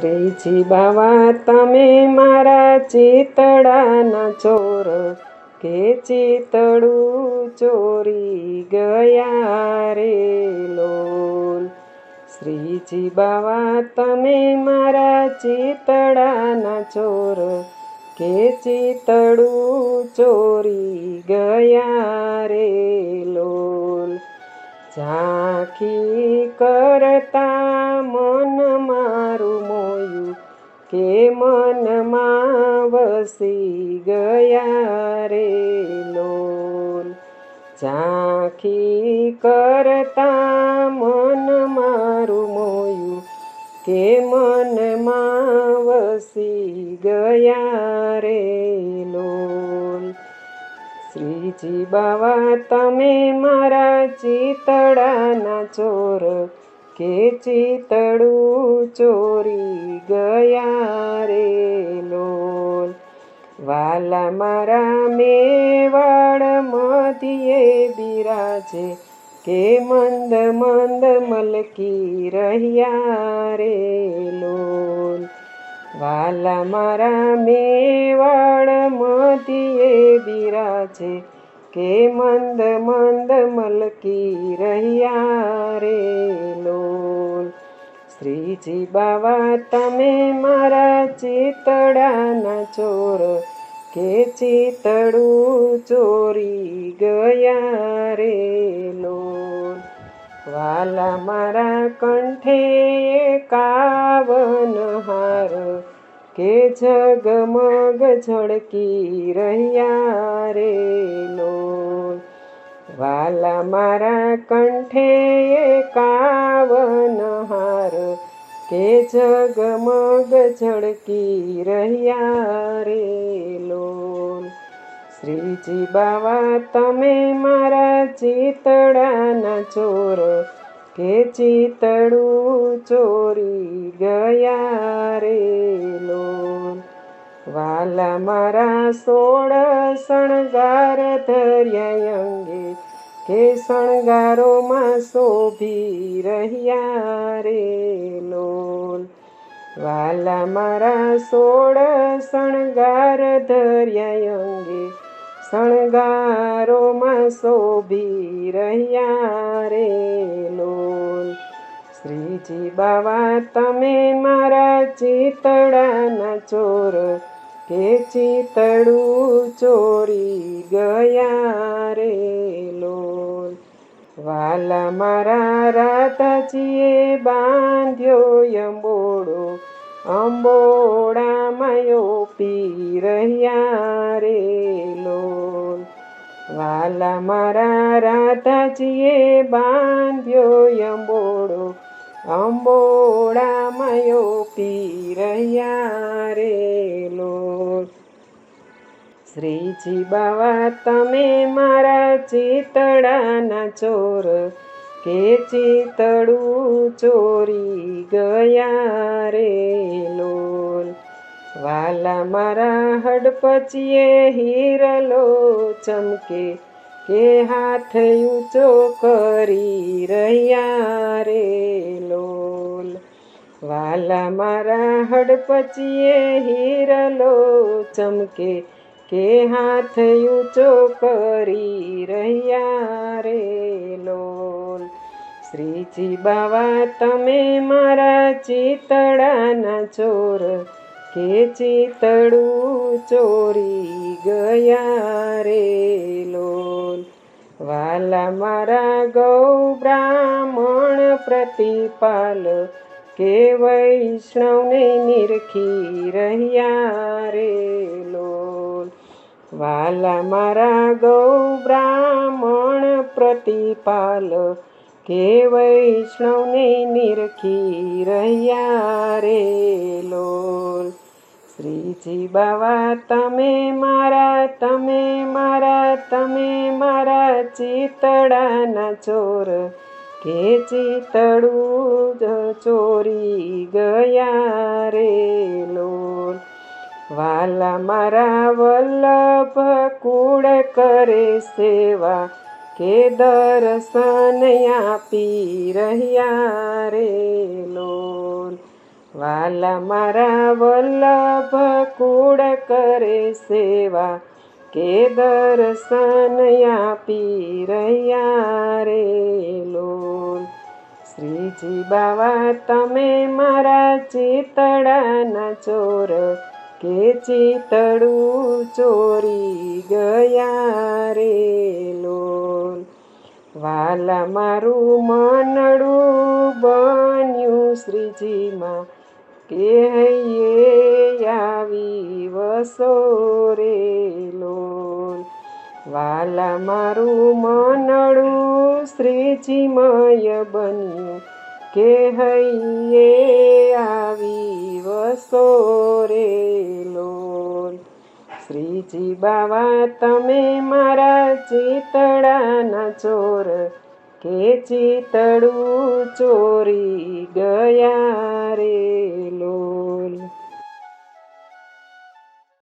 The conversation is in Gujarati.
શ્રીજી બાવા તમે મારા ચિતડાના ચોર, કે ચિતડું ચોરી ગયા રે લોલ. શ્રીજી બાવા તમે મારા ચિતડાના ચોર, કે ચિતડું ચોરી ગયા રે લોલ. ઝાંખી કરતા મન મારું મોયું, કે મનમાં વસી ગયા રે લોલ. ઝાંખી કરતા મન મારું મોયું, કે મનમાં વસી ગયા રે લોલ. શ્રીજી બાવા તમે મારા ચિતડાના ચોર, કે ચિતડું ચોરી ગયા રે લોલ. વાલા મારા મેવાડ મધ્યે બિરાજે, કે મંદ મંદ મલકી રહ્યા રે લોલ. વાલા મારા મેવાડ મધ્યે બિરાજે, કે મંદ મંદ મલકી રહ્યા રે લોલ. શ્રીજી બાવા તમે મારા ચિતડાના ચોર, કે ચિતડું ચોરી ગયા રે લોલ. વાલા મારા કંઠે એકાવન હાર, કે ઝગમગ ઝળકી રહ્યા રે લોલ. વાલા મારા કંઠે એકાવન હાર, કે ઝગમગ ઝળકી રહ્યા રે લોલ. શ્રીજી બાવા તમે મારા ચિતડાના ચોર, કે ચિતડું ચોરી ગયા રે લોલ. વાલા મારા 16 શણગાર ધર્યા અંગે, કે શણગારોમાં શોભી રહ્યા રે લોલ. વાલા મારા 16 શણગાર ધર્યા અંગે, શણગારોમાં શોભી રહ્યા રે લોલ. શ્રીજી બાવા તમે મારા ચિતડાના ચોર, કે ચિતડું ચોરી ગયા રે લોલ. વાલા મારા રાધાજીએ બાંધ્યો અંબોડો, અંબોડામાં પી રહ્યા રે લોલ. વાલા મારા રાધાજીએ બાંધ્યો અંબોડો, અંબોડામાં પી રહ્યા રે લોલ. શ્રીજી બાવા તમે મારા ચિતડાના ચોર, કે ચિતડું ચોરી ગયા રે લોલ. વાલા મારા હડપચીએ હીરલો ચમકે, કે હાથ ઊંચો કરી રહ્યા રે લોલ. વાલા મારા હડપચીએ હીરલો ચમકે, કે હાથ ઊંચો કરી રહ્યા રે લોલ. શ્રીજી બાવા તમે મારા ચિતડાના ચોર, કે ચિતડું ચોરી ગયા રે લોલ. વાલા મારા ગૌ બ્રાહ્મણ પ્રતિપાલ, કે વૈષ્ણવને નિરખી રહ્યા રે લોલ. વાલા મારા ગૌ બ્રાહ્મણ પ્રતિપાલ, કે વૈષ્ણવને નિરખી રહ્યા રે લોલ. શ્રીજી બાવા તમે મારા ચિતડાના ચોર, કે ચિતડું ચોરી ગયા રે લોલ. વાલા મારા વલ્લભ કુળ કરે સેવા, કે દર્શન આપી રહ્યા રે લોલ. વાલા મારા વલ્લભ કુળ કરે સેવા, કે દર્શન આપી રહ્યા રે લોલ. શ્રીજી બાવા તમે મારા ચિતડાના ચોર, કે ચિતડું ચોરી ગયા રે લોલ. વાલા મારું મનડું બન્યું શ્રીજીમાં, કે હૈયે આવી વસો રે લોલ. વાલા મારું મનડું શ્રીજીમય બન્યું, કે હૈયે આવી વસો રે લોલ. શ્રીજી બાવા તમે મારા ચિતડાના ચોર, કે ચિતડું ચોરી ગયા રે